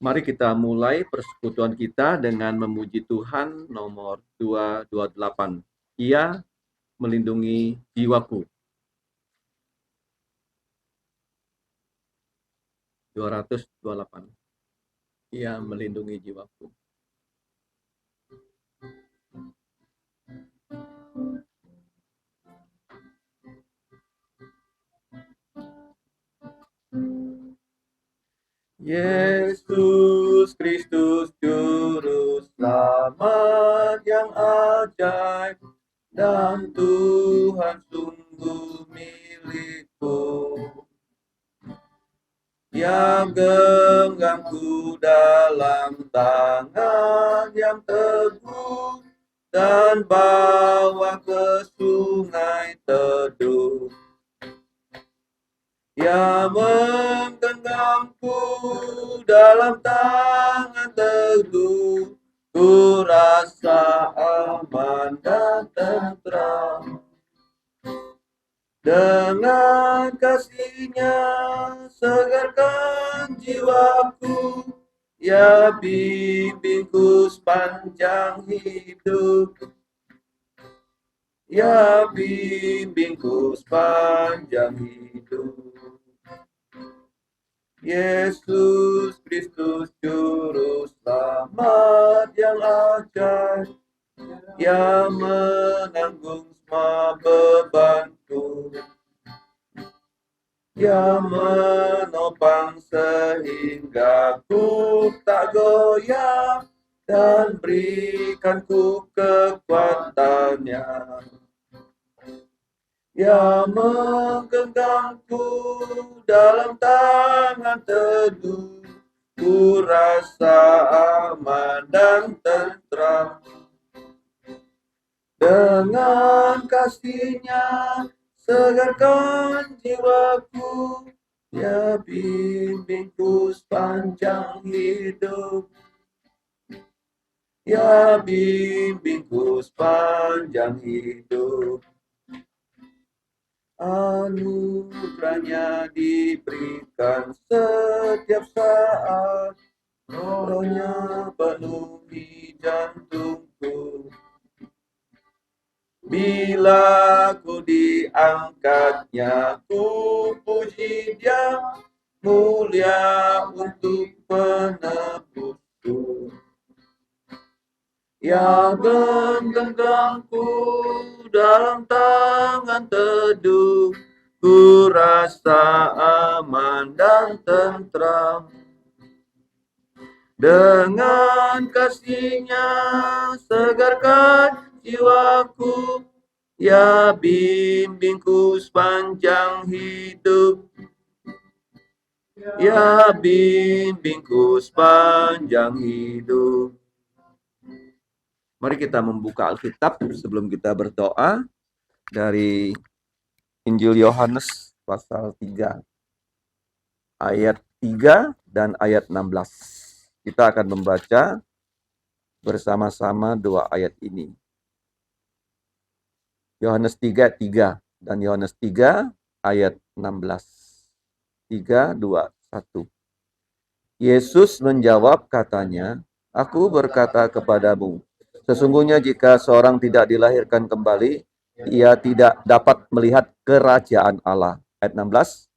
Mari kita mulai persekutuan kita dengan memuji Tuhan nomor 228. Ia melindungi jiwaku. 228. Ia melindungi jiwaku. Yesus Kristus Juru Selamat yang ajaib, dan Tuhan sungguh milikku, yang genggamku dalam tangan yang teguh, dan bawa ke sungai teduh. Yang menggenggamku dalam tangan teguh, ku rasa aman dan tentram. Dengan kasih-Nya segarkan jiwaku, ya bimbingku sepanjang hidup. Ya bimbingku sepanjang hidup. Yesus Kristus Juru Selamat yang ajaib, yang menanggung semua bebanku, yang menopang sehingga ku tak goyah, dan berikanku kekuatannya, yang menggenggamku dalam tangan teduh, ku rasa aman dan tentram. Dengan kasih-Nya segarkan jiwaku, ya bimbingku sepanjang hidup. Ya bimbingku sepanjang hidup. Anugerahnya diberikan setiap saat, Roh-Nya penuhi jantungku. Bila ku diangkatnya, ku puji Dia, mulia untuk penebusku. Yang menggenggamku dalam tangan teduh, ku rasa aman dan tentram. Dengan kasih-Nya segarkan jiwaku, ya bimbingku sepanjang hidup. Ya bimbingku sepanjang hidup. Mari kita membuka Alkitab sebelum kita berdoa dari Injil Yohanes pasal 3 ayat 3 dan ayat 16. Kita akan membaca bersama-sama dua ayat ini. Yohanes 3:3 dan Yohanes 3 ayat 16. 3, 2, 1. Yesus menjawab katanya, "Aku berkata kepadamu, sesungguhnya jika seorang tidak dilahirkan kembali, ia tidak dapat melihat kerajaan Allah." Ayat 16.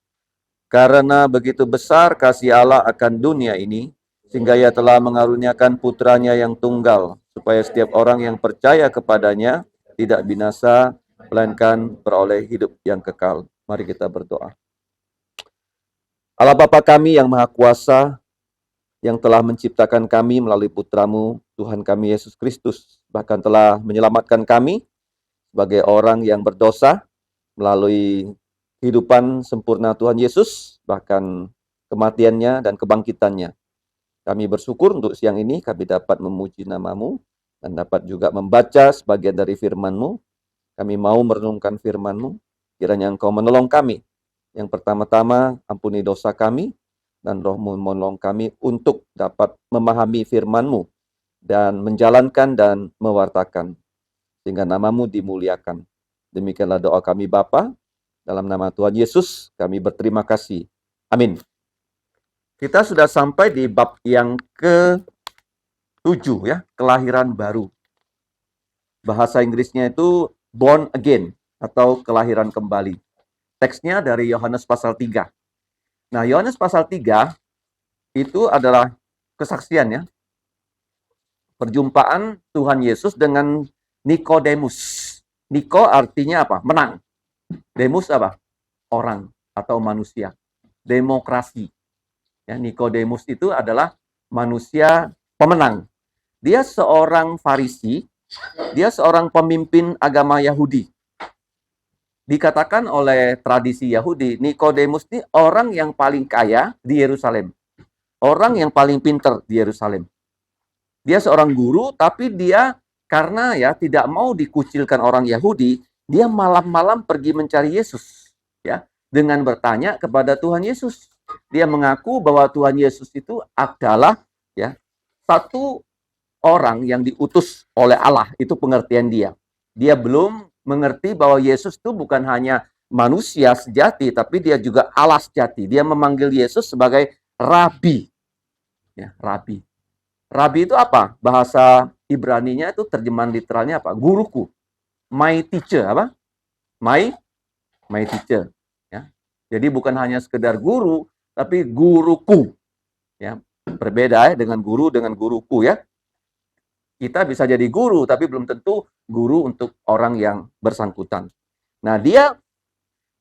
Karena begitu besar kasih Allah akan dunia ini, sehingga Ia telah mengaruniakan putranya yang tunggal, supaya setiap orang yang percaya kepadanya tidak binasa, melainkan beroleh hidup yang kekal. Mari kita berdoa. Allah Bapa kami yang Maha Kuasa, yang telah menciptakan kami melalui putra-Mu, Tuhan kami Yesus Kristus, bahkan telah menyelamatkan kami sebagai orang yang berdosa melalui kehidupan sempurna Tuhan Yesus, bahkan kematiannya dan kebangkitannya. Kami bersyukur untuk siang ini kami dapat memuji nama-Mu dan dapat juga membaca sebagian dari firman-Mu. Kami mau merenungkan firman-Mu, kiranya Engkau menolong kami. Yang pertama-tama, ampuni dosa kami, dan Roh-Mu menolong kami untuk dapat memahami firman-Mu dan menjalankan dan mewartakan, sehingga nama-Mu dimuliakan. Demikianlah doa kami Bapa, dalam nama Tuhan Yesus kami berterima kasih. Amin. Kita sudah sampai di bab yang ke-7 ya, kelahiran baru. Bahasa Inggrisnya itu born again atau kelahiran kembali. Teksnya dari Yohanes pasal 3. Nah, Yohanes pasal 3 itu adalah kesaksian ya. Perjumpaan Tuhan Yesus dengan Nikodemus. Niko artinya apa? Menang. Demus apa? Orang atau manusia. Demokrasi. Ya, Nikodemus itu adalah manusia pemenang. Dia seorang Farisi, dia seorang pemimpin agama Yahudi. Dikatakan oleh tradisi Yahudi, Nikodemus ini orang yang paling kaya di Yerusalem. Orang yang paling pintar di Yerusalem. Dia seorang guru, tapi dia karena ya tidak mau dikucilkan orang Yahudi, dia malam-malam pergi mencari Yesus, ya, dengan bertanya kepada Tuhan Yesus. Dia mengaku bahwa Tuhan Yesus itu adalah ya satu orang yang diutus oleh Allah, itu pengertian dia. Dia belum mengerti bahwa Yesus itu bukan hanya manusia sejati, tapi dia juga Allah sejati. Dia memanggil Yesus sebagai Rabi. Ya, Rabi. Rabi itu apa? Bahasa Ibraninya itu terjemahan literalnya apa? Guruku. My teacher, apa? My teacher. Ya. Jadi bukan hanya sekedar guru, tapi guruku. Ya, berbeda ya dengan guruku ya. Kita bisa jadi guru, tapi belum tentu guru untuk orang yang bersangkutan. Nah, dia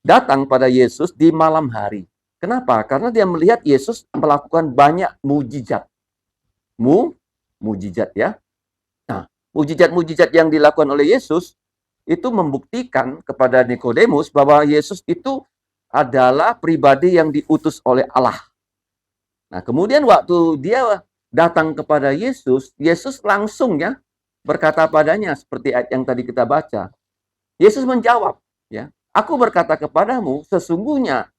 datang pada Yesus di malam hari. Kenapa? Karena dia melihat Yesus melakukan banyak mujizat. Mujizat ya. Nah, mujizat-mujizat yang dilakukan oleh Yesus itu membuktikan kepada Nikodemus bahwa Yesus itu adalah pribadi yang diutus oleh Allah. Nah, kemudian waktu dia datang kepada Yesus, Yesus langsung ya berkata padanya seperti ayat yang tadi kita baca. Yesus menjawab, ya, aku berkata kepadamu sesungguhnya.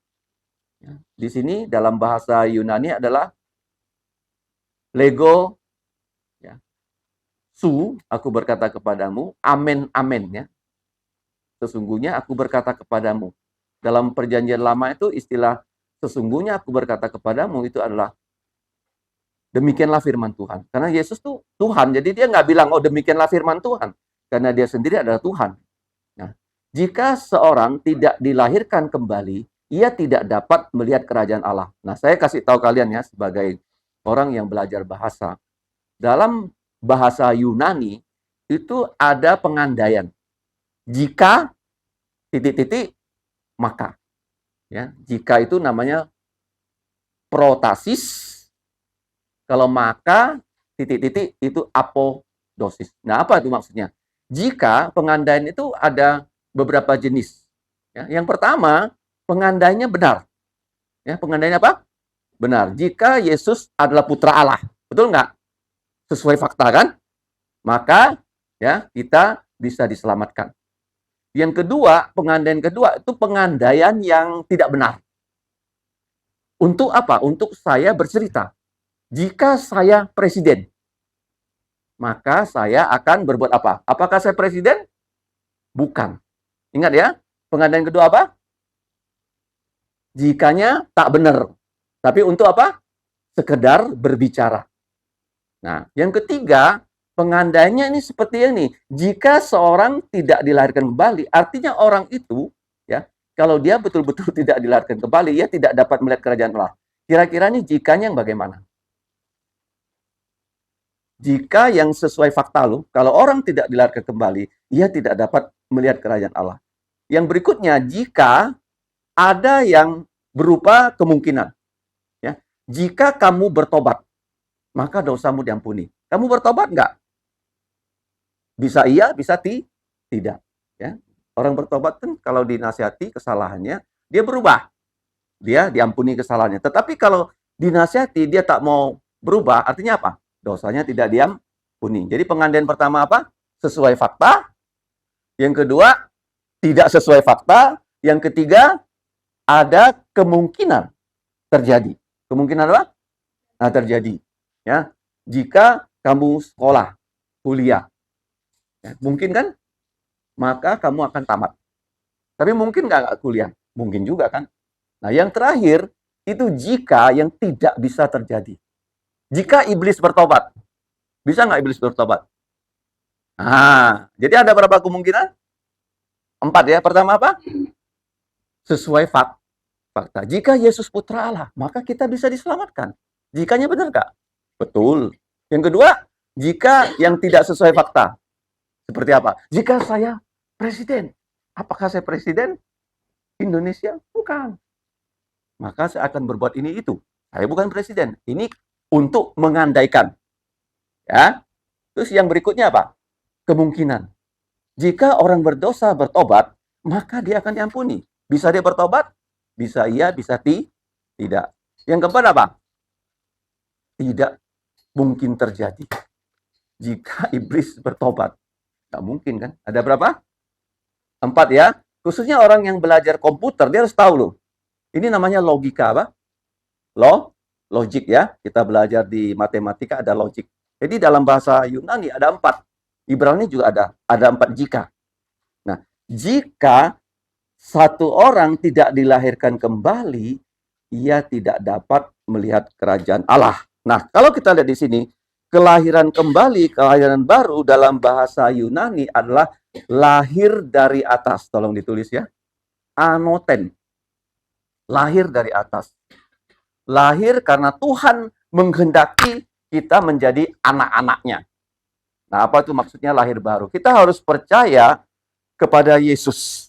Ya, di sini dalam bahasa Yunani adalah lego ya. Aku berkata kepadamu, amen amen ya. Sesungguhnya aku berkata kepadamu. Dalam perjanjian lama itu istilah sesungguhnya aku berkata kepadamu itu adalah demikianlah firman Tuhan. Karena Yesus tuh Tuhan, jadi dia nggak bilang, oh demikianlah firman Tuhan. Karena dia sendiri adalah Tuhan. Nah, jika seorang tidak dilahirkan kembali, ia tidak dapat melihat kerajaan Allah. Nah, saya kasih tahu kalian ya, sebagai orang yang belajar bahasa. Dalam bahasa Yunani, itu ada pengandaian. Jika, titik-titik, maka. Ya, jika itu namanya protasis, kalau maka titik-titik itu apodosis. Nah, apa itu maksudnya? Jika pengandaian itu ada beberapa jenis. Ya, yang pertama, pengandainya benar. Ya, pengandainya apa? Benar. Jika Yesus adalah putra Allah. Betul nggak? Sesuai fakta kan? Maka ya kita bisa diselamatkan. Yang kedua, pengandaian kedua itu pengandaian yang tidak benar. Untuk apa? Untuk saya bercerita. Jika saya presiden, maka saya akan berbuat apa? Apakah saya presiden? Bukan. Ingat ya, pengandaian kedua apa? Jikanya tak benar. Tapi untuk apa? Sekedar berbicara. Nah, yang ketiga, pengandaiannya ini seperti ini. Jika seorang tidak dilahirkan kembali, artinya orang itu, ya, kalau dia betul-betul tidak dilahirkan kembali, ia tidak dapat melihat kerajaan Allah. Kira-kira ini jikanya yang bagaimana? Jika yang sesuai fakta lu, kalau orang tidak dilahirkan kembali, ia tidak dapat melihat kerajaan Allah. Yang berikutnya, jika ada yang berupa kemungkinan, ya, jika kamu bertobat, maka dosamu diampuni. Kamu bertobat nggak? Bisa iya, bisa tidak. Ya, orang bertobat kan kalau dinasihati kesalahannya, dia berubah, dia diampuni kesalahannya. Tetapi kalau dinasihati dia tak mau berubah, artinya apa? Dosanya tidak diampuni. Jadi pengandaian pertama apa? Sesuai fakta. Yang kedua, tidak sesuai fakta. Yang ketiga, ada kemungkinan terjadi. Kemungkinan apa? Nah, terjadi. Ya, jika kamu sekolah, kuliah, ya, mungkin kan? Maka kamu akan tamat. Tapi mungkin nggak kuliah? Mungkin juga kan? Nah, yang terakhir, Itu jika yang tidak bisa terjadi. Jika iblis bertobat. Bisa nggak iblis bertobat? Nah, jadi ada berapa kemungkinan? 4 ya. Pertama apa? Sesuai fakta. Jika Yesus putra Allah, maka kita bisa diselamatkan. Jikanya benar nggak? Betul. Yang kedua, jika yang tidak sesuai fakta. Seperti apa? Jika saya presiden. Apakah saya presiden Indonesia? Bukan. Maka saya akan berbuat ini itu. Saya bukan presiden. Ini untuk mengandaikan. Ya. Terus yang berikutnya apa? Kemungkinan. Jika orang berdosa bertobat, maka dia akan diampuni. Bisa dia bertobat? Bisa iya, bisa tidak. Yang keempat apa? Tidak mungkin terjadi. Jika iblis bertobat. Tidak mungkin kan? Ada berapa? 4 ya. Khususnya orang yang belajar komputer, dia harus tahu loh. Ini namanya logika apa? Logik ya. Kita belajar di matematika ada logik. Jadi dalam bahasa Yunani ada 4. Ibrani juga ada 4 jika. Nah, jika satu orang tidak dilahirkan kembali, ia tidak dapat melihat kerajaan Allah. Nah, kalau kita lihat di sini, kelahiran kembali, kelahiran baru dalam bahasa Yunani adalah lahir dari atas. Tolong ditulis ya. Anoten. Lahir dari atas. Lahir karena Tuhan menghendaki kita menjadi anak-anaknya. Nah, apa itu maksudnya lahir baru? Kita harus percaya kepada Yesus.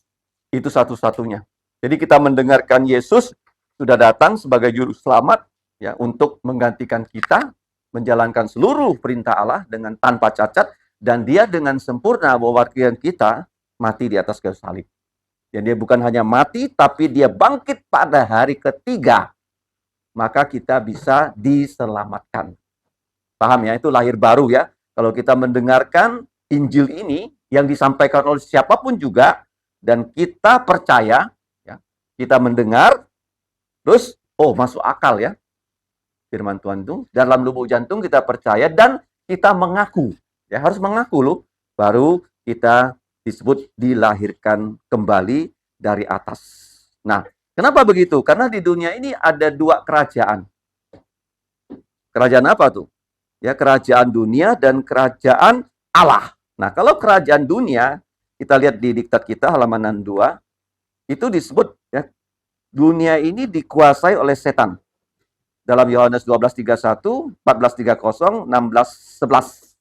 Itu satu-satunya. Jadi kita mendengarkan Yesus sudah datang sebagai juru selamat ya untuk menggantikan kita menjalankan seluruh perintah Allah dengan tanpa cacat dan dia dengan sempurna mewakili kita mati di atas kayu salib. Dan dia bukan hanya mati tapi dia bangkit pada hari ketiga. Maka kita bisa diselamatkan. Paham ya? Itu lahir baru ya. Kalau kita mendengarkan Injil ini yang disampaikan oleh siapapun juga dan kita percaya, ya, kita mendengar, terus, masuk akal ya, firman Tuhan itu, dalam lubuk jantung kita percaya dan kita mengaku, ya harus mengaku loh, baru kita disebut dilahirkan kembali dari atas. Nah, kenapa begitu? Karena di dunia ini ada 2 kerajaan. Kerajaan apa tuh? Ya, kerajaan dunia dan kerajaan Allah. Nah, kalau kerajaan dunia, kita lihat di diktat kita halaman 2, itu disebut ya, dunia ini dikuasai oleh setan. Dalam Yohanes 12:31, 14:30, 16:11.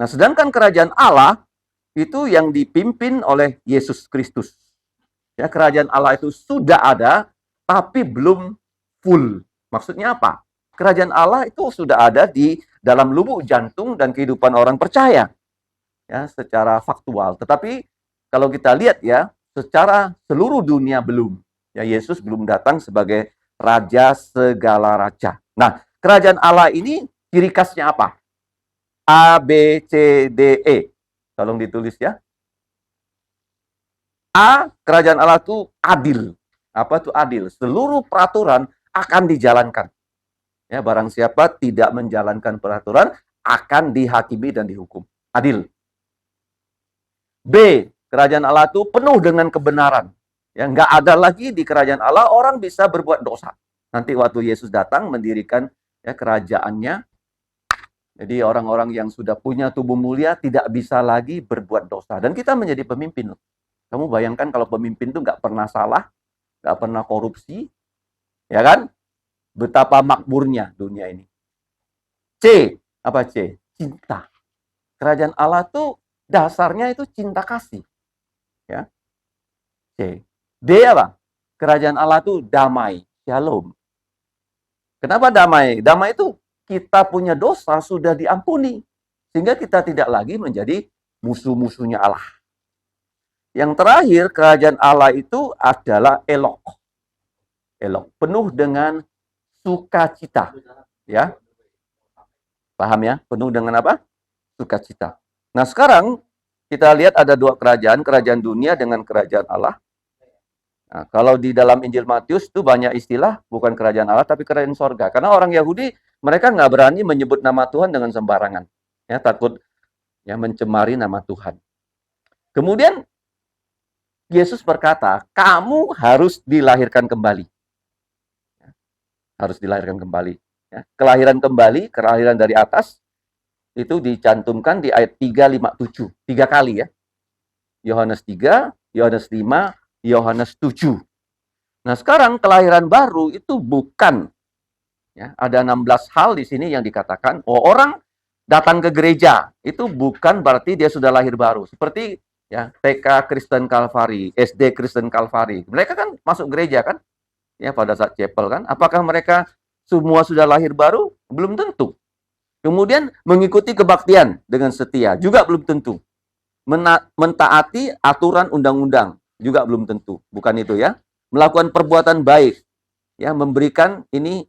Nah, sedangkan kerajaan Allah itu yang dipimpin oleh Yesus Kristus. Ya, kerajaan Allah itu sudah ada tapi belum full. Maksudnya apa? Kerajaan Allah itu sudah ada di dalam lubuk jantung dan kehidupan orang percaya. Ya, secara faktual. Tetapi kalau kita lihat ya, secara seluruh dunia belum. Ya, Yesus belum datang sebagai raja segala raja. Nah, kerajaan Allah ini ciri khasnya apa? A, B, C, D, E. Tolong ditulis ya. A, kerajaan Allah itu adil. Apa itu adil? Seluruh peraturan akan dijalankan. Ya, barang siapa tidak menjalankan peraturan akan dihakimi dan dihukum. Adil. B, kerajaan Allah itu penuh dengan kebenaran. Ya, nggak ada lagi di kerajaan Allah orang bisa berbuat dosa. Nanti waktu Yesus datang mendirikan ya kerajaannya, jadi orang-orang yang sudah punya tubuh mulia tidak bisa lagi berbuat dosa. Dan kita menjadi pemimpin. Kamu bayangkan kalau pemimpin itu nggak pernah salah, nggak pernah korupsi, ya kan? Betapa makmurnya dunia ini. C, apa C? Cinta. Kerajaan Allah tuh dasarnya itu cinta kasih. Ya. C. D apa? Kerajaan Allah itu damai, shalom. Kenapa damai? Damai itu kita punya dosa sudah diampuni. Sehingga kita tidak lagi menjadi musuh-musuhnya Allah. Yang terakhir, kerajaan Allah itu adalah elok. Elok. Penuh dengan sukacita. Ya. Paham ya? Penuh dengan apa? Sukacita. Nah, sekarang kita lihat ada 2 kerajaan, kerajaan dunia dengan kerajaan Allah. Nah, kalau di dalam Injil Matius itu banyak istilah, bukan kerajaan Allah, tapi kerajaan sorga. Karena orang Yahudi, mereka nggak berani menyebut nama Tuhan dengan sembarangan. Ya, takut ya mencemari nama Tuhan. Kemudian, Yesus berkata, kamu harus dilahirkan kembali. harus dilahirkan kembali. Ya. Kelahiran kembali, kelahiran dari atas, itu dicantumkan di ayat 3, 5, 7. 3 kali ya. Yohanes 3, Yohanes 5, Yohanes 7. Nah sekarang kelahiran baru itu bukan, ya, ada 16 hal di sini yang dikatakan, orang datang ke gereja, itu bukan berarti dia sudah lahir baru. Seperti ya TK Kristen Kalvari, SD Kristen Kalvari. Mereka kan masuk gereja kan? Ya pada saat chapel kan. Apakah mereka semua sudah lahir baru? Belum tentu. Kemudian mengikuti kebaktian dengan setia juga belum tentu. Mentaati aturan undang-undang juga belum tentu. Bukan itu ya. Melakukan perbuatan baik, ya, memberikan ini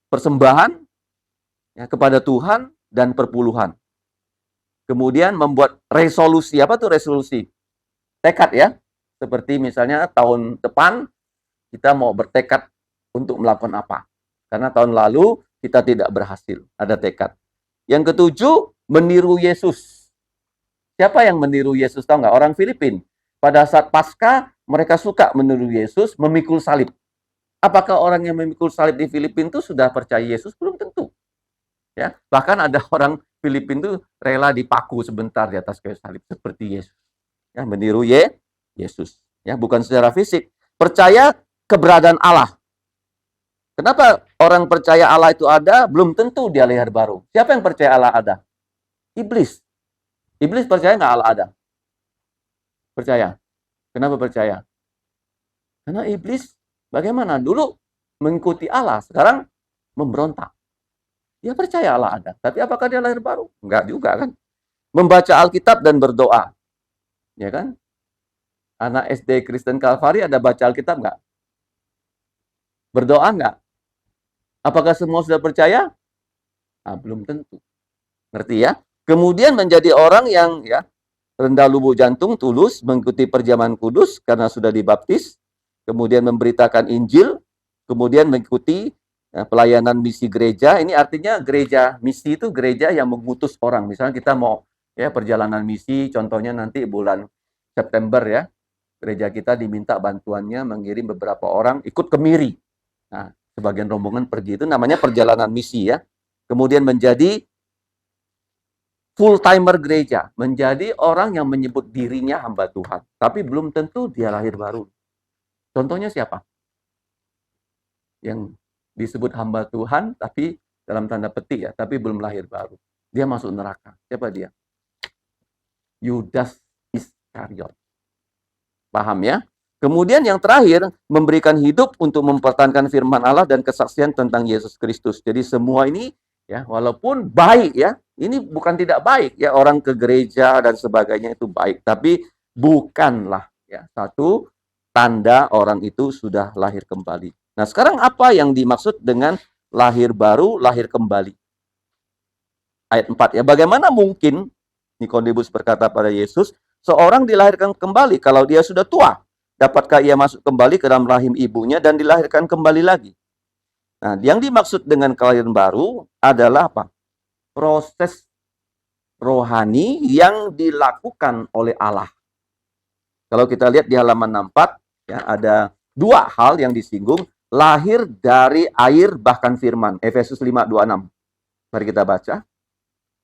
persembahan ya, kepada Tuhan dan perpuluhan. Kemudian membuat resolusi. Apa tuh resolusi? Tekad ya. Seperti misalnya tahun depan kita mau bertekad untuk melakukan apa. Karena tahun lalu kita tidak berhasil. Ada tekad. Yang ketujuh, meniru Yesus. Siapa yang meniru Yesus? Tahu nggak? Orang Filipin. Pada saat Paskah, mereka suka meniru Yesus, memikul salib. Apakah orang yang memikul salib di Filipina itu sudah percaya Yesus? Belum tentu. Ya, bahkan ada orang Filipina itu rela dipaku sebentar di atas kayu salib seperti Yesus. Ya, meniru Yesus. Ya, bukan secara fisik. Percaya keberadaan Allah. Kenapa orang percaya Allah itu ada? Belum tentu dia lahir baru. Siapa yang percaya Allah ada? Iblis. Iblis percaya nggak Allah ada? Percaya. Kenapa percaya? Karena iblis bagaimana? Dulu mengikuti Allah, sekarang memberontak. Dia percaya Allah ada. Tapi apakah dia lahir baru? Enggak juga kan. Membaca Alkitab dan berdoa. Ya kan? Anak SD Kristen Kalvari ada baca Alkitab nggak? Berdoa nggak? Apakah semua sudah percaya? Nah, belum tentu. Ngerti ya? Kemudian menjadi orang yang ya rendah lubuk jantung, tulus, mengikuti perjamuan kudus karena sudah dibaptis, kemudian memberitakan Injil, kemudian mengikuti ya, pelayanan misi gereja. Ini artinya gereja misi itu gereja yang mengutus orang. Misalnya kita mau ya perjalanan misi, contohnya nanti bulan September ya, gereja kita diminta bantuannya mengirim beberapa orang ikut ke Miri. Nah, sebagian rombongan pergi, itu namanya perjalanan misi ya. Kemudian menjadi full-timer gereja, menjadi orang yang menyebut dirinya hamba Tuhan, tapi belum tentu dia lahir baru. Contohnya siapa? Yang disebut hamba Tuhan, tapi dalam tanda petik ya, tapi belum lahir baru. Dia masuk neraka. Siapa dia? Yudas Iskariot. Paham ya? Kemudian yang terakhir, memberikan hidup untuk mempertahankan firman Allah dan kesaksian tentang Yesus Kristus. Jadi semua ini ya, walaupun baik ya, ini bukan tidak baik ya, orang ke gereja dan sebagainya itu baik, tapi bukanlah ya satu tanda orang itu sudah lahir kembali. Nah, sekarang apa yang dimaksud dengan lahir baru, lahir kembali? Ayat 4 ya, bagaimana mungkin Nikodemus berkata pada Yesus, seorang dilahirkan kembali kalau dia sudah tua? Dapatkah ia masuk kembali ke dalam rahim ibunya dan dilahirkan kembali lagi? Nah, yang dimaksud dengan kelahiran baru adalah apa? Proses rohani yang dilakukan oleh Allah. Kalau kita lihat di halaman 64, ya, ada dua hal yang disinggung, lahir dari air bahkan firman. Efesus 5:26. Mari kita baca.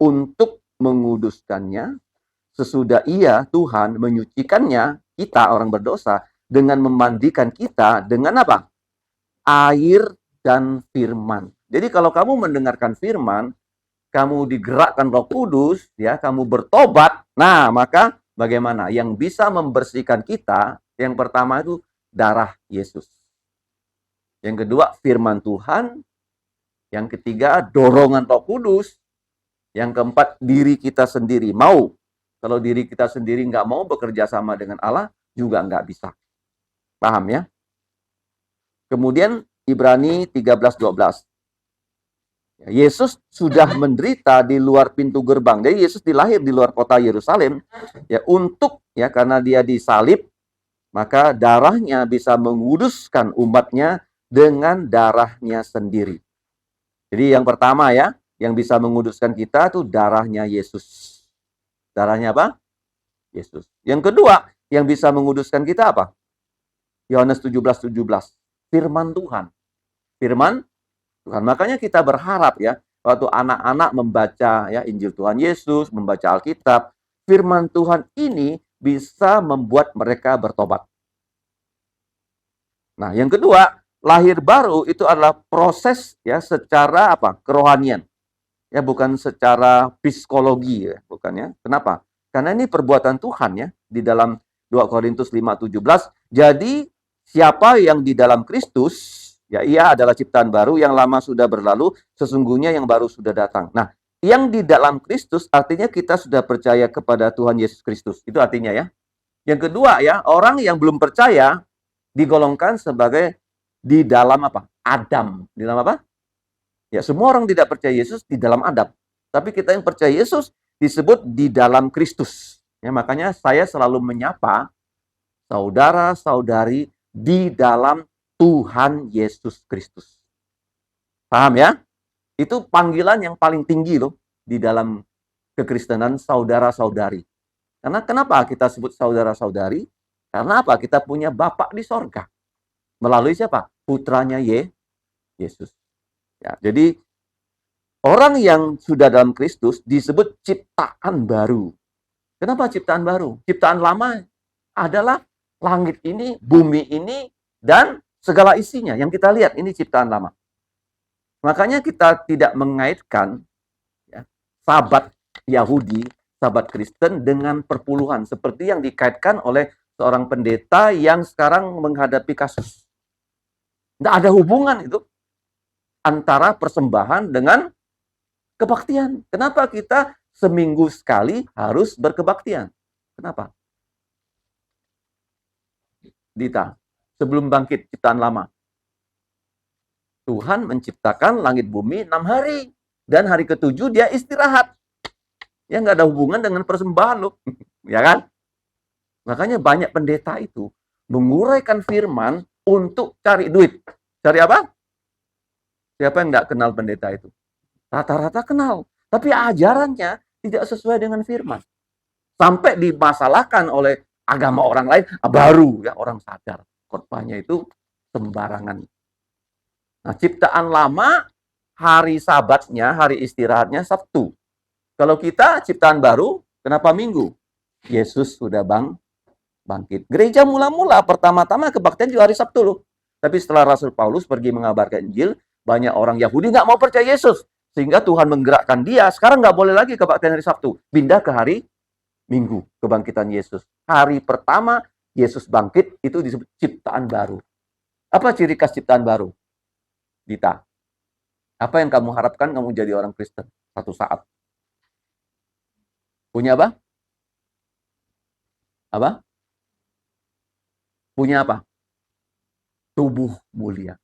Untuk menguduskannya, sesudah ia, Tuhan, menyucikannya, kita orang berdosa, dengan memandikan kita dengan apa? Air dan firman. Jadi kalau kamu mendengarkan firman, kamu digerakkan Roh Kudus, ya, kamu bertobat, nah maka bagaimana? Yang bisa membersihkan kita, yang pertama itu darah Yesus. Yang kedua, firman Tuhan. Yang ketiga, dorongan Roh Kudus. Yang keempat, diri kita sendiri mau. Kalau diri kita sendiri nggak mau bekerja sama dengan Allah, juga nggak bisa. Paham ya? Kemudian Ibrani 13:12. Yesus sudah menderita di luar pintu gerbang. Jadi Yesus dilahir di luar kota Yerusalem ya, untuk ya, karena dia disalib, maka darahnya bisa menguduskan umatnya dengan darahnya sendiri. Jadi yang pertama ya, yang bisa menguduskan kita itu darahnya Yesus. Darahnya apa? Yesus. Yang kedua, yang bisa menguduskan kita apa? Yohanes 17:17. Firman Tuhan. Firman Tuhan. Makanya kita berharap ya, waktu anak-anak membaca ya Injil Tuhan Yesus, membaca Alkitab, firman Tuhan ini bisa membuat mereka bertobat. Nah, yang kedua, lahir baru itu adalah proses ya secara apa? Kerohanian. Ya, bukan secara psikologi ya, bukan ya. Kenapa? Karena ini perbuatan Tuhan ya di dalam 2 Korintus 5:17. Jadi, siapa yang di dalam Kristus, ya ia adalah ciptaan baru, yang lama sudah berlalu, sesungguhnya yang baru sudah datang. Nah, yang di dalam Kristus artinya kita sudah percaya kepada Tuhan Yesus Kristus. Itu artinya ya. Yang kedua ya, orang yang belum percaya digolongkan sebagai di dalam apa? Adam. Di dalam apa? Ya, semua orang tidak percaya Yesus di dalam Adam. Tapi kita yang percaya Yesus disebut di dalam Kristus. Ya, makanya saya selalu menyapa saudara-saudari di dalam Tuhan Yesus Kristus. Paham ya? Itu panggilan yang paling tinggi loh di dalam kekristenan, saudara-saudari. Karena kenapa kita sebut saudara-saudari? Karena apa? Kita punya Bapak di sorga. Melalui siapa? Putranya Yesus. Ya, jadi orang yang sudah dalam Kristus disebut ciptaan baru. Kenapa ciptaan baru? Ciptaan lama adalah langit ini, bumi ini, dan segala isinya. Yang kita lihat ini ciptaan lama. Makanya kita tidak mengaitkan ya, sahabat Yahudi, sahabat Kristen dengan perpuluhan. Seperti yang dikaitkan oleh seorang pendeta yang sekarang menghadapi kasus. Tidak ada hubungan itu antara persembahan dengan kebaktian. Kenapa kita seminggu sekali harus berkebaktian? Kenapa? Dita, sebelum bangkit ciptaan lama, Tuhan menciptakan langit bumi 6 hari. Dan hari ke-7 dia istirahat. Ya nggak ada hubungan dengan persembahan loh. Ya kan? Makanya banyak pendeta itu menguraikan firman untuk cari duit. Cari apa? Siapa yang nggak kenal pendeta itu? Rata-rata kenal. Tapi ajarannya tidak sesuai dengan firman. Sampai dimasalahkan oleh agama orang lain, baru ya orang sadar. Khotbahnya itu sembarangan. Nah, ciptaan lama, hari sabatnya, hari istirahatnya Sabtu. Kalau kita ciptaan baru, kenapa Minggu? Yesus sudah bangkit. Gereja mula-mula pertama-tama kebaktian juga hari Sabtu loh. Tapi setelah Rasul Paulus pergi mengabarkan Injil, banyak orang Yahudi nggak mau percaya Yesus. Sehingga Tuhan menggerakkan dia, sekarang nggak boleh lagi kebaktian hari Sabtu. Pindah ke hari Minggu, kebangkitan Yesus. Hari pertama Yesus bangkit, itu disebut ciptaan baru. Apa ciri khas ciptaan baru? Dita, apa yang kamu harapkan kamu jadi orang Kristen satu saat? Punya apa? Apa? Punya apa? Tubuh mulia.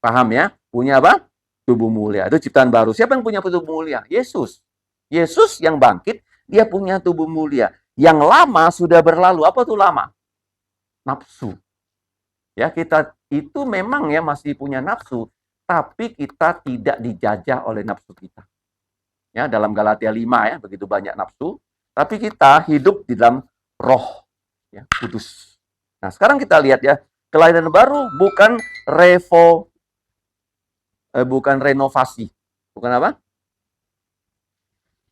Paham ya? Punya apa? Tubuh mulia. Itu ciptaan baru. Siapa yang punya tubuh mulia? Yesus. Yesus yang bangkit, dia punya tubuh mulia. Yang lama sudah berlalu. Apa tuh lama? Nafsu. Ya, kita itu memang ya masih punya nafsu, tapi kita tidak dijajah oleh nafsu kita. Ya, dalam Galatia 5 ya, begitu banyak nafsu, tapi kita hidup di dalam Roh ya, Kudus. Nah, sekarang kita lihat ya, kelahiran baru bukan bukan renovasi. Bukan apa?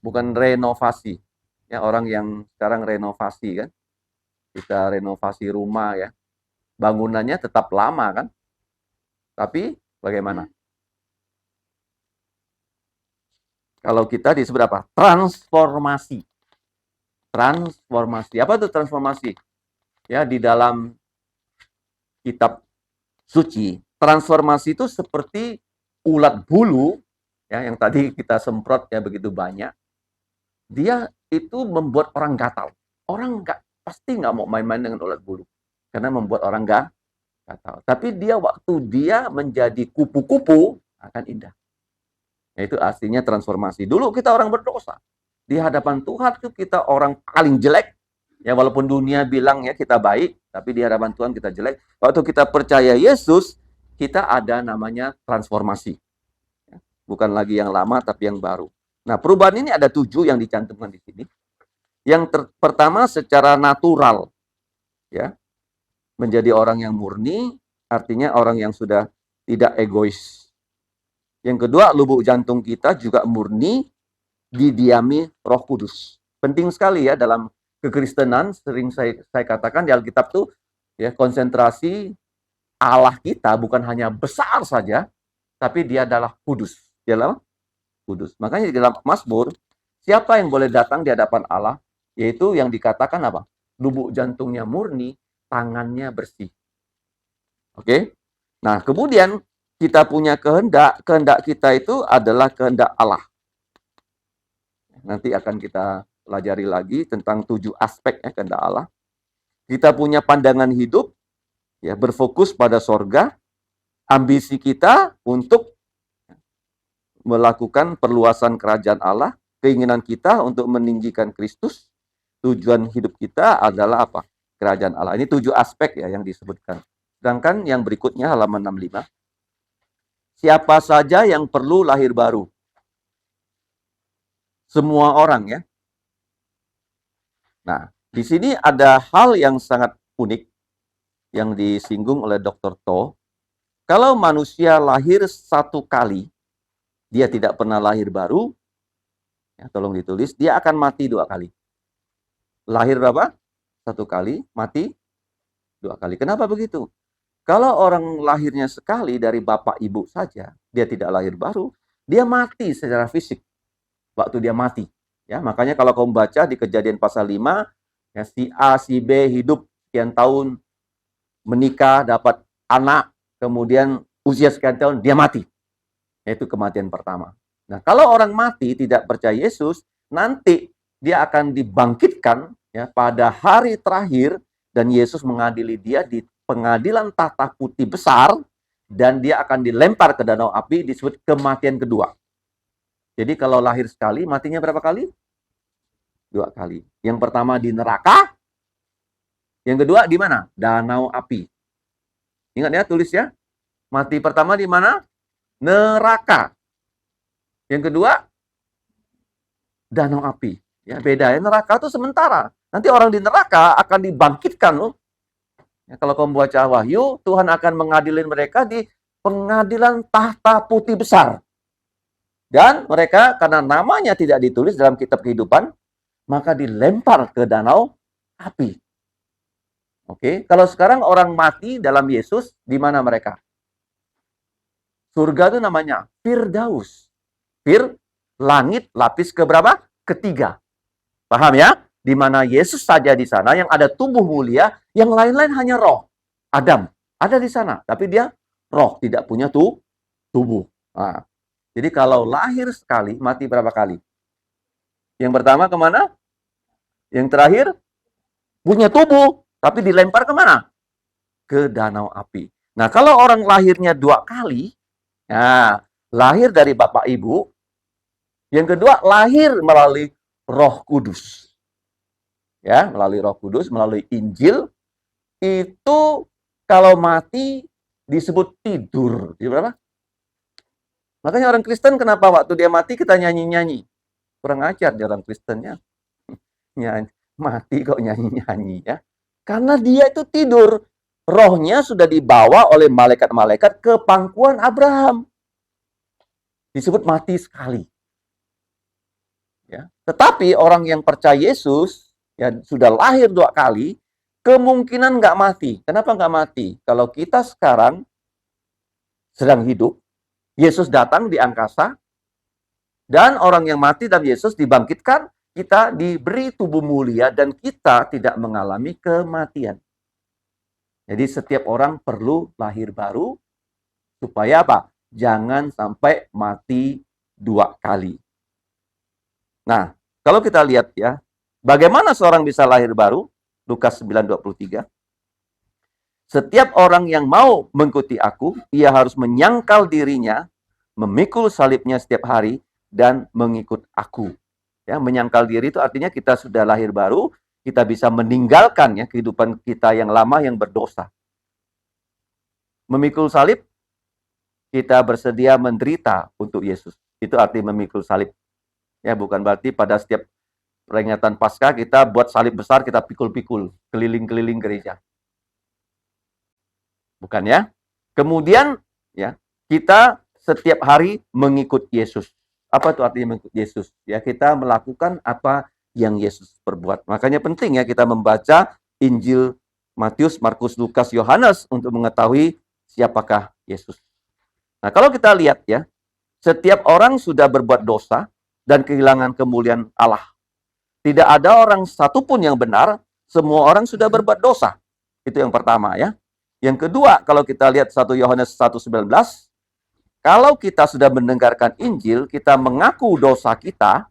Bukan renovasi. Ya, orang yang sekarang renovasi kan. Kita renovasi rumah ya. Bangunannya tetap lama kan. Tapi bagaimana? Kalau kita disebut apa? Transformasi. Transformasi. Apa itu transformasi? Ya, di dalam kitab suci, transformasi itu seperti ulat bulu ya yang tadi kita semprot ya begitu banyak. Dia itu membuat orang gatal. Orang pasti nggak mau main-main dengan ulat bulu karena membuat orang gatal. Tapi dia waktu dia menjadi kupu-kupu akan indah. Itu artinya transformasi. Dulu kita orang berdosa. Di hadapan Tuhan itu kita orang paling jelek. Ya walaupun dunia bilang ya kita baik, tapi di hadapan Tuhan kita jelek. Waktu kita percaya Yesus, kita ada namanya transformasi. Bukan lagi yang lama tapi yang baru. Nah, perubahan ini ada 7 yang dicantumkan di sini. Yang pertama secara natural. Ya. Menjadi orang yang murni, artinya orang yang sudah tidak egois. Yang kedua, lubuk jantung kita juga murni didiami Roh Kudus. Penting sekali ya dalam kekristenan, sering saya katakan di Alkitab tuh ya, konsentrasi Allah kita bukan hanya besar saja, tapi dia adalah kudus. Dia adalah kudus. Makanya di dalam Mazmur, siapa yang boleh datang di hadapan Allah? Yaitu yang dikatakan apa? Lubuk jantungnya murni, tangannya bersih. Oke? Nah, kemudian kita punya kehendak. Kehendak kita itu adalah kehendak Allah. Nanti akan kita pelajari lagi tentang 7 aspek ya, kehendak Allah. Kita punya pandangan hidup, ya, berfokus pada sorga. Ambisi kita untuk melakukan perluasan kerajaan Allah. Keinginan kita untuk meninggikan Kristus. Tujuan hidup kita adalah apa? Kerajaan Allah. Ini 7 aspek ya yang disebutkan. Sedangkan yang berikutnya halaman 65. Siapa saja yang perlu lahir baru? Semua orang ya. Nah, di sini ada hal yang sangat unik yang disinggung oleh Dr. To. Kalau manusia lahir 1 kali, dia tidak pernah lahir baru, ya, tolong ditulis, dia akan mati 2 kali. Lahir berapa? 1 kali, mati 2 kali. Kenapa begitu? Kalau orang lahirnya sekali dari bapak ibu saja, dia tidak lahir baru, dia mati secara fisik waktu dia mati. Ya, makanya kalau kamu baca di Kejadian pasal 5, ya, si A, si B hidup sekian tahun, menikah, dapat anak, kemudian usia sekian tahun, dia mati. Yaitu kematian pertama. Nah, kalau orang mati tidak percaya Yesus, nanti dia akan dibangkitkan ya pada hari terakhir, dan Yesus mengadili dia di pengadilan tahta putih besar, dan dia akan dilempar ke danau api, disebut kematian kedua. Jadi kalau lahir sekali, matinya berapa kali? 2 kali. Yang pertama di neraka, yang kedua di mana? Danau api. Ingat ya, tulis ya. Mati pertama di mana? Neraka. Yang kedua, danau api. Ya, beda ya. Neraka itu sementara. Nanti orang di neraka akan dibangkitkan loh. Ya, kalau kamu baca Wahyu, Tuhan akan mengadili mereka di pengadilan tahta putih besar. Dan mereka karena namanya tidak ditulis dalam kitab kehidupan, maka dilempar ke danau api. Oke, kalau sekarang orang mati dalam Yesus, di mana mereka? Surga itu namanya Firdaus. Fir, langit, lapis keberapa? Ketiga. Paham ya? Di mana Yesus saja di sana, yang ada tubuh mulia, yang lain-lain hanya roh. Adam ada di sana, tapi dia roh, tidak punya tubuh. Nah, jadi kalau lahir sekali, mati berapa kali? Yang pertama kemana? Yang terakhir, punya tubuh, tapi dilempar kemana? Ke danau api. Nah, kalau orang lahirnya 2 kali, nah, lahir dari bapak ibu, yang kedua lahir melalui Roh Kudus. Ya, melalui Roh Kudus, melalui Injil, itu kalau mati disebut tidur. Jadi berapa? Makanya orang Kristen kenapa waktu dia mati kita nyanyi-nyanyi? Kurang ajar dia orang Kristennya. Nyanyi, mati kok nyanyi-nyanyi ya. Karena dia itu tidur. Rohnya sudah dibawa oleh malaikat-malaikat ke pangkuan Abraham. Disebut mati sekali. Ya. Tetapi orang yang percaya Yesus, ya sudah lahir 2 kali, kemungkinan nggak mati. Kenapa nggak mati? Kalau kita sekarang sedang hidup, Yesus datang di angkasa, dan orang yang mati dan Yesus dibangkitkan, kita diberi tubuh mulia dan kita tidak mengalami kematian. Jadi setiap orang perlu lahir baru, supaya apa? Jangan sampai mati 2 kali. Nah, kalau kita lihat ya, bagaimana seorang bisa lahir baru? Lukas 9:23. Setiap orang yang mau mengikuti aku, ia harus menyangkal dirinya, memikul salibnya setiap hari, dan mengikut aku. Ya, menyangkal diri itu artinya kita sudah lahir baru, kita bisa meninggalkan ya kehidupan kita yang lama yang berdosa. Memikul salib, kita bersedia menderita untuk Yesus. Itu arti memikul salib. Ya, bukan berarti pada setiap peringatan Paskah kita buat salib besar, kita pikul-pikul keliling-keliling gereja. Bukan ya. Kemudian ya, kita setiap hari mengikut Yesus. Apa itu artinya mengikut Yesus? Ya, kita melakukan apa yang Yesus perbuat. Makanya penting ya kita membaca Injil Matius, Markus, Lukas, Yohanes untuk mengetahui siapakah Yesus. Nah, kalau kita lihat ya, setiap orang sudah berbuat dosa dan kehilangan kemuliaan Allah. Tidak ada orang satupun yang benar, semua orang sudah berbuat dosa. Itu yang pertama ya. Yang kedua, kalau kita lihat 1 Yohanes 1:19, kalau kita sudah mendengarkan Injil, kita mengaku dosa kita,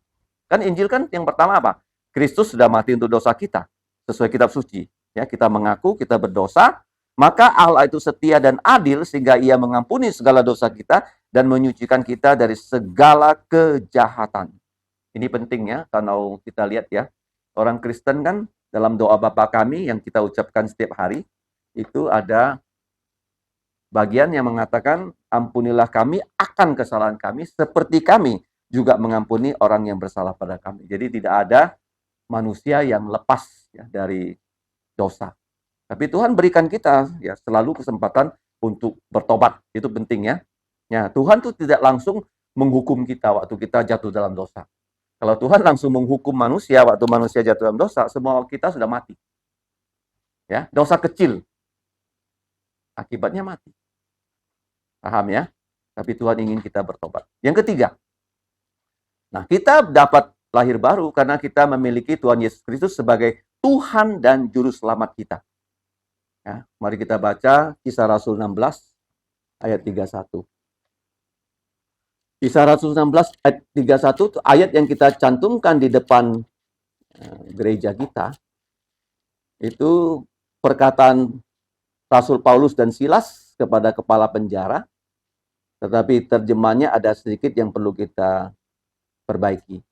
kan Injil kan yang pertama apa? Kristus sudah mati untuk dosa kita, sesuai kitab suci. Ya, kita mengaku kita berdosa, maka Allah itu setia dan adil sehingga Ia mengampuni segala dosa kita dan menyucikan kita dari segala kejahatan. Ini penting ya, kalau kita lihat ya, orang Kristen kan dalam doa Bapa kami yang kita ucapkan setiap hari, itu ada bagian yang mengatakan, ampunilah kami akan kesalahan kami, seperti kami juga mengampuni orang yang bersalah pada kami. Jadi tidak ada manusia yang lepas ya, dari dosa. Tapi Tuhan berikan kita ya selalu kesempatan untuk bertobat. Itu penting ya. Ya, Tuhan tuh tidak langsung menghukum kita waktu kita jatuh dalam dosa. Kalau Tuhan langsung menghukum manusia waktu manusia jatuh dalam dosa, semua kita sudah mati. Ya, dosa kecil. Akibatnya mati. Paham ya? Tapi Tuhan ingin kita bertobat. Yang ketiga. Nah, kita dapat lahir baru karena kita memiliki Tuhan Yesus Kristus sebagai Tuhan dan Juru Selamat kita. Ya, mari kita baca Kisah Rasul 16 ayat 31. Kisah Rasul 16 ayat 31 itu ayat yang kita cantumkan di depan gereja kita. Itu perkataan Rasul Paulus dan Silas kepada kepala penjara. Tetapi terjemahnya ada sedikit yang perlu kita perbaiki.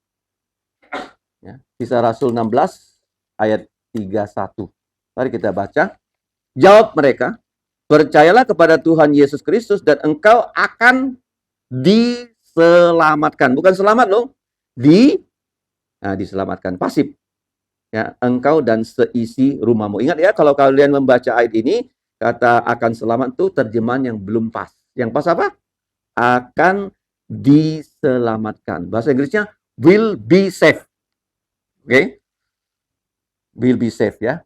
Ya, Kisah Rasul 16 ayat 31. Mari kita baca. Jawab mereka, percayalah kepada Tuhan Yesus Kristus dan engkau akan diselamatkan. Bukan selamat loh. Diselamatkan. Pasif. Ya, engkau dan seisi rumahmu. Ingat ya, kalau kalian membaca ayat ini, kata akan selamat itu terjemahan yang belum pas. Yang pas apa? Akan diselamatkan. Bahasa Inggrisnya will be saved. Oke? Okay? Will be saved ya.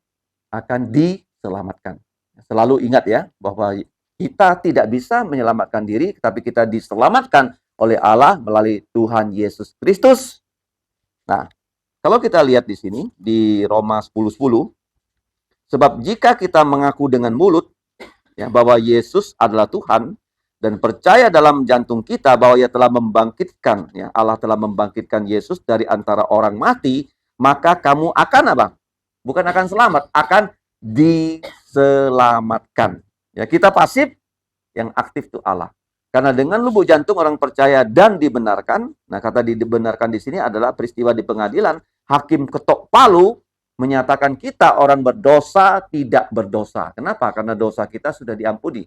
Akan diselamatkan. Selalu ingat ya, bahwa kita tidak bisa menyelamatkan diri, tapi kita diselamatkan oleh Allah melalui Tuhan Yesus Kristus. Nah, kalau kita lihat di sini, di Roma 10:10, sebab jika kita mengaku dengan mulut ya, bahwa Yesus adalah Tuhan, dan percaya dalam jantung kita bahwa Ia telah membangkitkan, ya, Allah telah membangkitkan Yesus dari antara orang mati, maka kamu akan apa? Bukan akan selamat, akan diselamatkan. Ya, kita pasif, yang aktif itu Allah. Karena dengan lubuk jantung orang percaya dan dibenarkan. Nah, kata dibenarkan di sini adalah peristiwa di pengadilan. Hakim ketok palu menyatakan kita orang berdosa tidak berdosa. Kenapa? Karena dosa kita sudah diampuni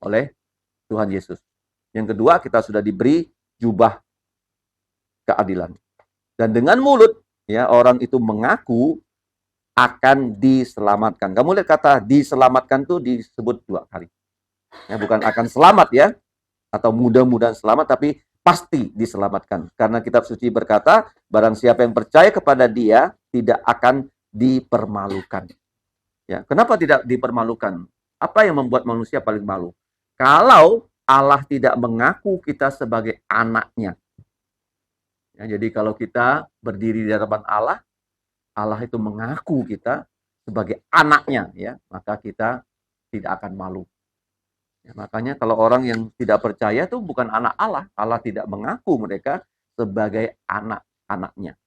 oleh Tuhan Yesus. Yang kedua, kita sudah diberi jubah keadilan. Dan dengan mulut, ya, orang itu mengaku akan diselamatkan. Kamu lihat kata diselamatkan itu disebut 2 kali. Ya, bukan akan selamat ya, atau mudah-mudahan selamat, tapi pasti diselamatkan. Karena kitab suci berkata, barang siapa yang percaya kepada Dia tidak akan dipermalukan. Ya, kenapa tidak dipermalukan? Apa yang membuat manusia paling malu? Kalau Allah tidak mengaku kita sebagai anaknya. Ya, jadi kalau kita berdiri di hadapan Allah, Allah itu mengaku kita sebagai anaknya, ya, maka kita tidak akan malu. Ya, makanya kalau orang yang tidak percaya itu bukan anak Allah. Allah tidak mengaku mereka sebagai anak-anaknya.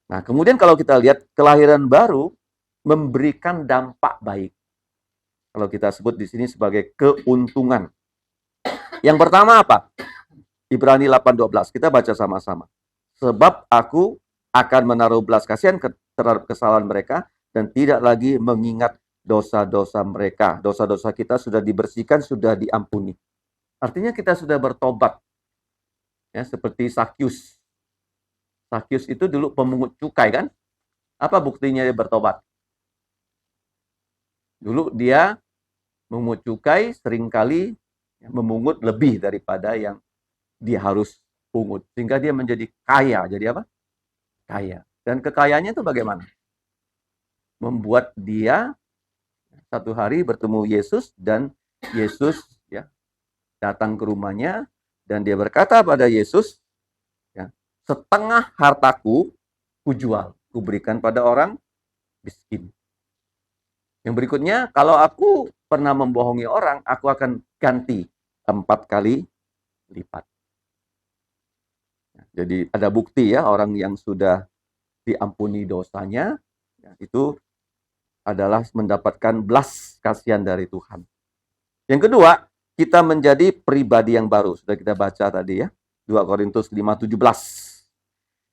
Nah, kemudian kalau kita lihat kelahiran baru memberikan dampak baik. Kalau kita sebut di sini sebagai keuntungan. Yang pertama apa? Ibrani 8:12. Kita baca sama-sama. Sebab aku akan menaruh belas kasihan terhadap kesalahan mereka dan tidak lagi mengingat dosa-dosa mereka. Dosa-dosa kita sudah dibersihkan, sudah diampuni. Artinya kita sudah bertobat. Ya, seperti Sakyus. Sakyus itu dulu pemungut cukai kan? Apa buktinya dia bertobat? Dulu dia memungut cukai seringkali memungut lebih daripada yang dia harus pungut, sehingga dia menjadi kaya. Jadi apa? Kaya. Dan kekayaannya itu bagaimana? Membuat dia satu hari bertemu Yesus, dan Yesus ya datang ke rumahnya, dan dia berkata pada Yesus, ya, setengah hartaku kujual, kuberikan pada orang miskin. Yang berikutnya, kalau aku pernah membohongi orang, aku akan ganti 4 kali lipat. Jadi ada bukti ya, orang yang sudah diampuni dosanya, ya, itu adalah mendapatkan belas kasihan dari Tuhan. Yang kedua, kita menjadi pribadi yang baru. Sudah kita baca tadi ya, 2 Korintus 5:17.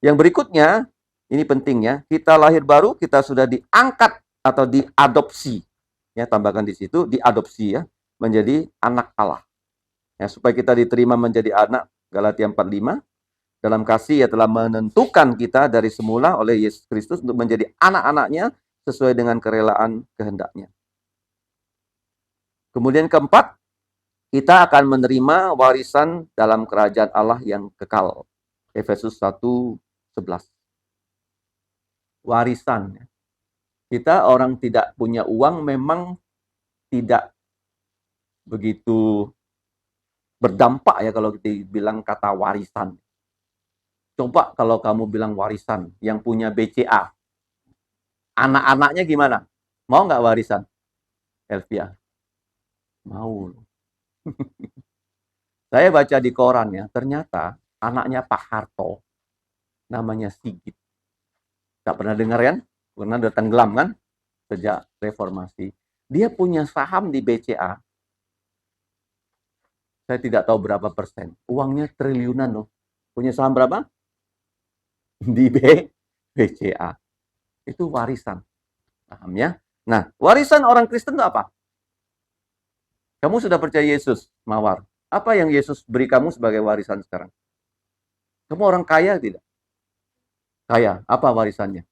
Yang berikutnya, ini pentingnya, kita lahir baru, kita sudah diangkat atau diadopsi. Ya, tambahkan di situ, diadopsi ya, menjadi anak Allah. Ya, supaya kita diterima menjadi anak, Galatia 4:5. Dalam kasih ia telah menentukan kita dari semula oleh Yesus Kristus untuk menjadi anak-anaknya sesuai dengan kerelaan kehendaknya. Kemudian keempat, kita akan menerima warisan dalam kerajaan Allah yang kekal. Efesus 1:11. Warisan. Kita orang tidak punya uang memang tidak begitu berdampak ya kalau kita bilang kata warisan. Coba kalau kamu bilang warisan, yang punya BCA, anak-anaknya gimana? Mau nggak warisan? Elvia? Mau. Saya baca di koran ya, ternyata anaknya Pak Harto, namanya Sigit. Nggak pernah dengar kan? Karena udah tenggelam kan? Sejak reformasi. Dia punya saham di BCA. Saya tidak tahu berapa persen. Uangnya triliunan loh. Punya saham berapa? Di BCA. Itu warisan. Paham ya? Nah, warisan orang Kristen itu apa? Kamu sudah percaya Yesus, Mawar. Apa yang Yesus beri kamu sebagai warisan sekarang? Kamu orang kaya tidak? Kaya. Apa warisannya?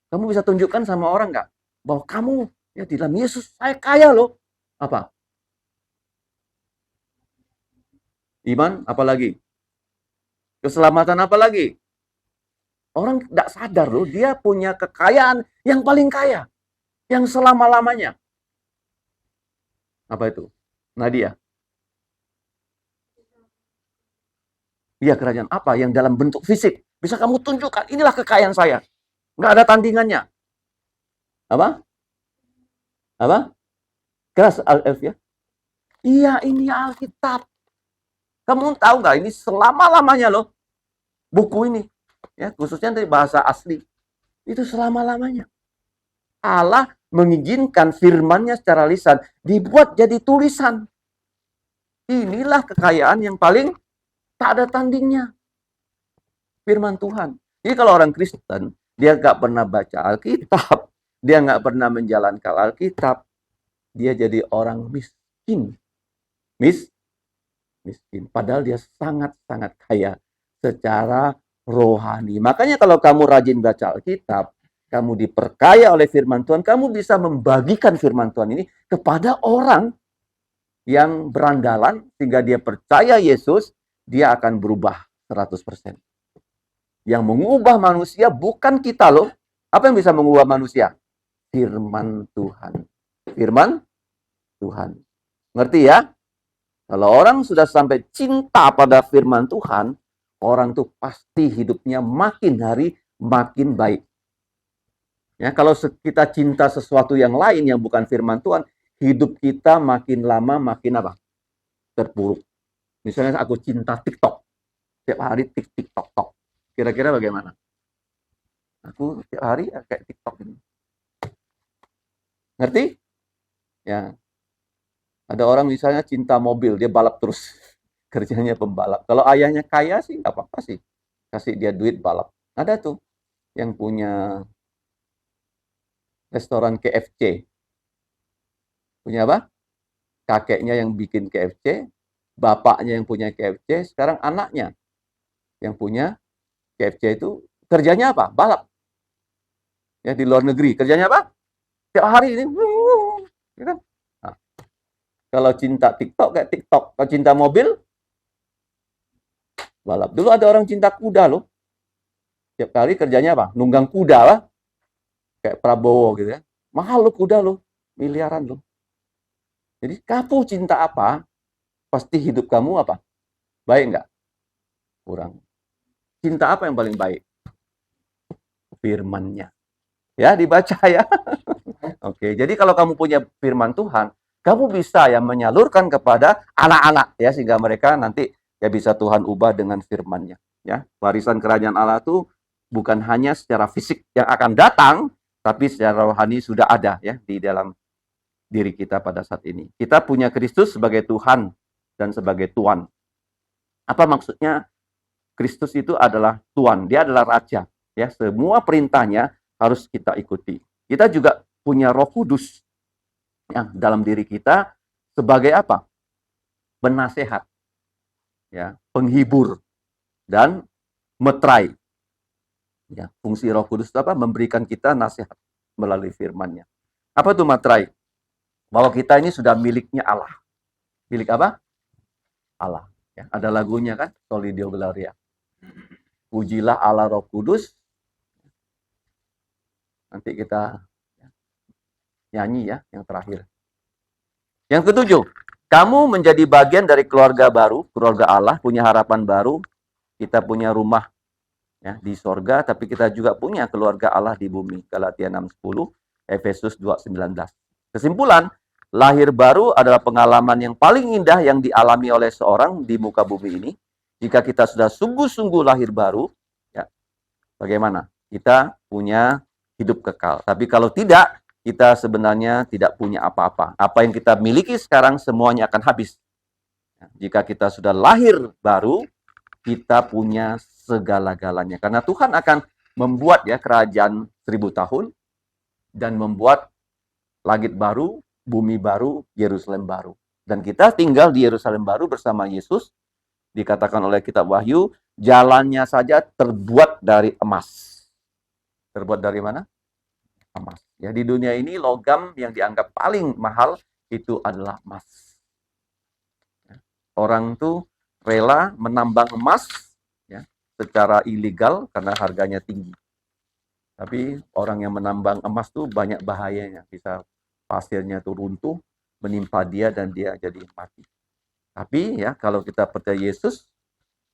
Kamu bisa tunjukkan sama orang nggak? Bahwa kamu, ya di dalam Yesus, saya kaya loh. Apa? Iman, apalagi? Keselamatan apalagi? Orang tidak sadar loh, dia punya kekayaan yang paling kaya. Yang selama-lamanya. Apa itu? Nadia? Iya, kerajaan apa? Yang dalam bentuk fisik. Bisa kamu tunjukkan, inilah kekayaan saya. Nggak ada tandingannya. Apa? Apa? Keras, Elvia? Iya, ini Alkitab. Kamu tahu nggak, ini selama-lamanya loh. Buku ini. Ya, khususnya dari bahasa asli. Itu selama-lamanya. Allah mengizinkan firman-Nya secara lisan dibuat jadi tulisan. Inilah kekayaan yang paling tak ada tandingnya. Firman Tuhan. Jadi kalau orang Kristen, dia nggak pernah baca Alkitab, dia nggak pernah menjalankan Alkitab, dia jadi orang miskin. Miskin. Padahal dia sangat-sangat kaya secara rohani. Makanya kalau kamu rajin baca Alkitab, kamu diperkaya oleh firman Tuhan, kamu bisa membagikan firman Tuhan ini kepada orang yang berandalan, sehingga dia percaya Yesus, dia akan berubah 100%. Yang mengubah manusia bukan kita loh. Apa yang bisa mengubah manusia? Firman Tuhan. Firman Tuhan. Ngerti ya? Kalau orang sudah sampai cinta pada firman Tuhan, orang tuh pasti hidupnya makin hari makin baik. Ya, kalau kita cinta sesuatu yang lain yang bukan firman Tuhan, hidup kita makin lama makin apa? Terpuruk. Misalnya aku cinta TikTok. Tiap hari TikTok. Kira-kira bagaimana? Aku tiap hari kayak TikTok ini. Ngerti? Ya. Ada orang misalnya cinta mobil, dia balap terus. Kerjanya pembalap. Kalau ayahnya kaya sih nggak apa-apa sih. Kasih dia duit balap. Ada tuh yang punya restoran KFC. Punya apa? Kakeknya yang bikin KFC, bapaknya yang punya KFC, sekarang anaknya yang punya KFC itu kerjanya apa? Balap. Ya, di luar negeri. Kerjanya apa? Tiap hari ini. Ya kan? Nah, Kalau cinta TikTok kayak TikTok. Kalau cinta mobil, balap. Dulu ada orang cinta kuda loh. Tiap kali kerjanya apa? Nunggang kuda lah. Kayak Prabowo gitu ya. Mahal loh kuda loh. Miliaran loh. Jadi kamu cinta apa? Pasti hidup kamu apa? Baik nggak? Kurang. Cinta apa yang paling baik? Firman-Nya. Ya, dibaca ya. Oke, jadi kalau kamu punya firman Tuhan, kamu bisa ya menyalurkan kepada anak-anak ya sehingga mereka nanti ya bisa Tuhan ubah dengan firman-Nya ya. Warisan kerajaan Allah itu bukan hanya secara fisik yang akan datang, tapi secara rohani sudah ada ya di dalam diri kita pada saat ini. Kita punya Kristus sebagai Tuhan dan sebagai Tuan. Apa maksudnya? Kristus itu adalah Tuan, dia adalah Raja. Ya, semua perintahnya harus kita ikuti. Kita juga punya Roh Kudus yang dalam diri kita sebagai apa? Penasehat, ya, penghibur dan metrai. Ya, fungsi Roh Kudus itu apa? Memberikan kita nasihat melalui firman-Nya. Apa itu metrai? Bahwa kita ini sudah miliknya Allah. Milik apa? Allah. Ya, ada lagunya kan, Soli Deo Gloria. Pujilah Allah Roh Kudus. Nanti kita nyanyi ya, yang terakhir. Yang ketujuh, kamu menjadi bagian dari keluarga baru, keluarga Allah, punya harapan baru. Kita punya rumah ya, di sorga, tapi kita juga punya keluarga Allah di bumi. Galatia 6:10, Efesus 2:19. Kesimpulan, lahir baru adalah pengalaman yang paling indah yang dialami oleh seorang di muka bumi ini. Jika kita sudah sungguh-sungguh lahir baru, ya, bagaimana? Kita punya hidup kekal. Tapi kalau tidak, kita sebenarnya tidak punya apa-apa. Apa yang kita miliki sekarang semuanya akan habis. Jika kita sudah lahir baru, kita punya segala-galanya. Karena Tuhan akan membuat ya kerajaan 1000 tahun dan membuat langit baru, bumi baru, Yerusalem baru. Dan kita tinggal di Yerusalem baru bersama Yesus. Dikatakan oleh kitab Wahyu, jalannya saja terbuat dari emas. Terbuat dari mana? Emas. Ya, di dunia ini logam yang dianggap paling mahal itu adalah emas. Orang tuh rela menambang emas ya, secara ilegal karena harganya tinggi. Tapi orang yang menambang emas tuh banyak bahayanya. Bisa pasirnya tuh runtuh, menimpa dia dan dia jadi mati. Tapi ya kalau kita percaya Yesus,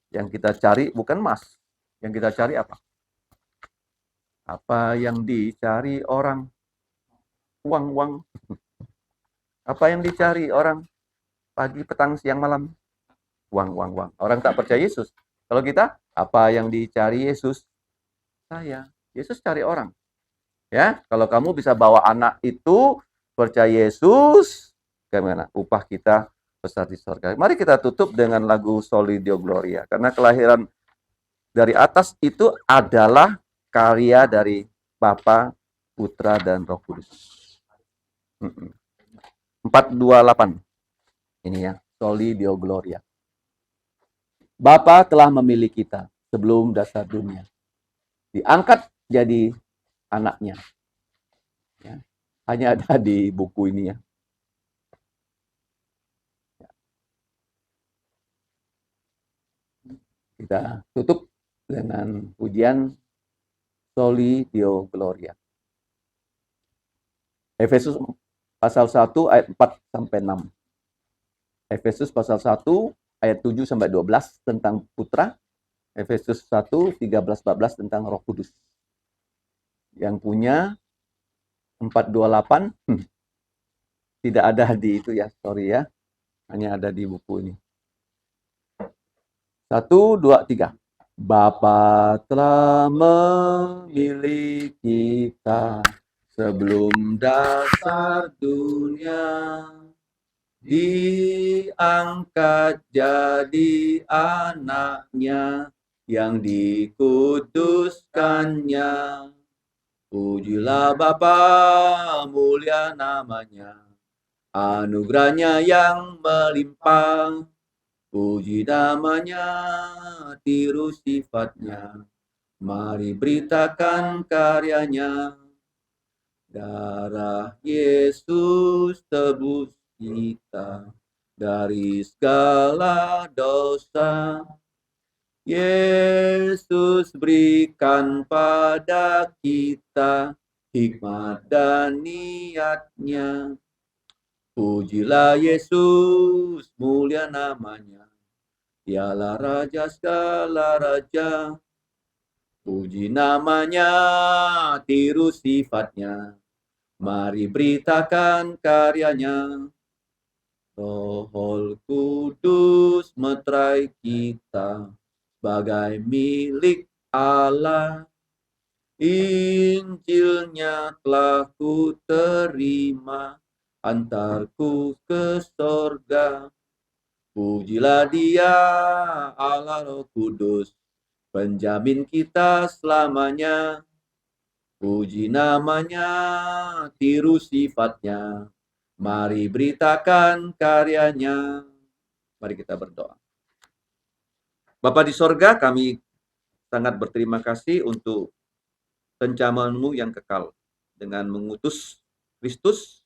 yang kita cari bukan emas. Yang kita cari apa? Apa yang dicari orang? Uang. Apa yang dicari orang? Pagi, petang, siang, malam? Uang. Orang tak percaya Yesus. Kalau kita, apa yang dicari Yesus? Saya. Yesus cari orang. Ya, kalau kamu bisa bawa anak itu percaya Yesus, bagaimana? Upah kita besar di surga. Mari kita tutup dengan lagu Soli Deo Gloria. Karena kelahiran dari atas itu adalah karya dari Bapa, Putra, dan Roh Kudus. 428. Ini ya, Soli Deo Gloria. Bapa telah memilih kita sebelum dasar dunia. Diangkat jadi anaknya. Ya. Hanya ada di buku ini ya. Kita tutup dengan pujian Soli Deo Gloria. Efesus pasal 1 ayat 4 sampai 6. Efesus pasal 1 ayat 7 sampai 12 tentang putra. Efesus 1 13-14 tentang Roh Kudus. Yang punya 428 tidak ada di itu ya, sorry ya. Hanya ada di buku ini. 1 2 3. Bapa telah memilih kita sebelum dasar dunia, diangkat jadi anaknya yang dikuduskannya. Pujilah Bapa, mulia namanya, anugerahnya yang melimpah. Puji namanya, tiru sifatnya, mari beritakan karyanya. Darah Yesus tebus kita dari segala dosa. Yesus berikan pada kita hikmat dan niatnya. Pujilah Yesus, mulia namanya. Dialah Raja segala raja. Puji namanya, tiru sifatnya. Mari beritakan karyanya. Roh Kudus meterai kita sebagai milik Allah. Injilnya telah ku terima, antarku ke sorga. Pujilah Dia, Allah Roh Kudus, penjamin kita selamanya. Puji namanya, tiru sifatnya. Mari beritakan karyanya. Mari kita berdoa. Bapa di sorga, kami sangat berterima kasih untuk rencanaan-Mu yang kekal dengan mengutus Kristus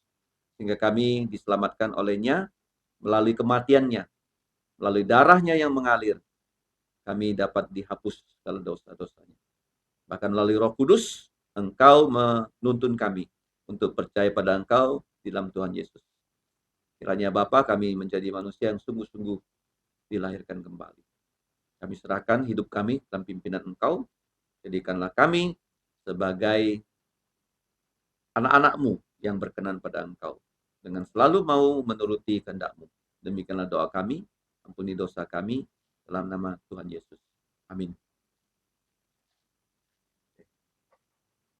sehingga kami diselamatkan olehnya melalui kematiannya, melalui darahnya yang mengalir, kami dapat dihapus segala dosa-dosanya. Bahkan melalui Roh Kudus, Engkau menuntun kami untuk percaya pada Engkau di dalam Tuhan Yesus. Kiranya Bapa, kami menjadi manusia yang sungguh-sungguh dilahirkan kembali. Kami serahkan hidup kami dalam pimpinan Engkau. Jadikanlah kami sebagai anak-anak-Mu yang berkenan pada Engkau, dengan selalu mau menuruti kehendak-Mu. Demikianlah doa kami, ampuni dosa kami, dalam nama Tuhan Yesus. Amin.